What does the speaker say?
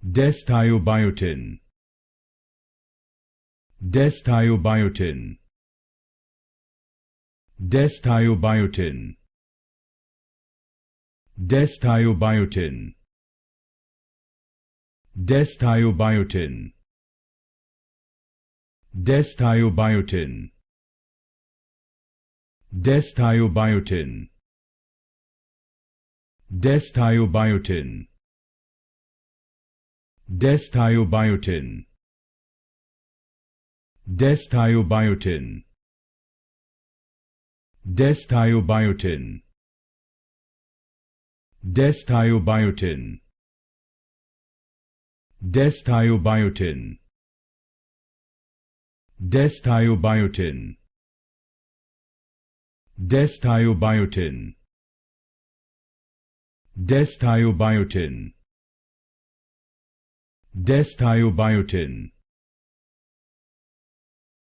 Desthiobiotin. Desthiobiotin. Desthiobiotin. Desthiobiotin. Desthiobiotin. Desthiobiotin. Desthiobiotin. Desthiobiotin. Desthiobiotin. Desthiobiotin. Desthiobiotin. Desthiobiotin. Desthiobiotin. Desthiobiotin. Desthiobiotin. Desthiobiotin. Desthiobiotin.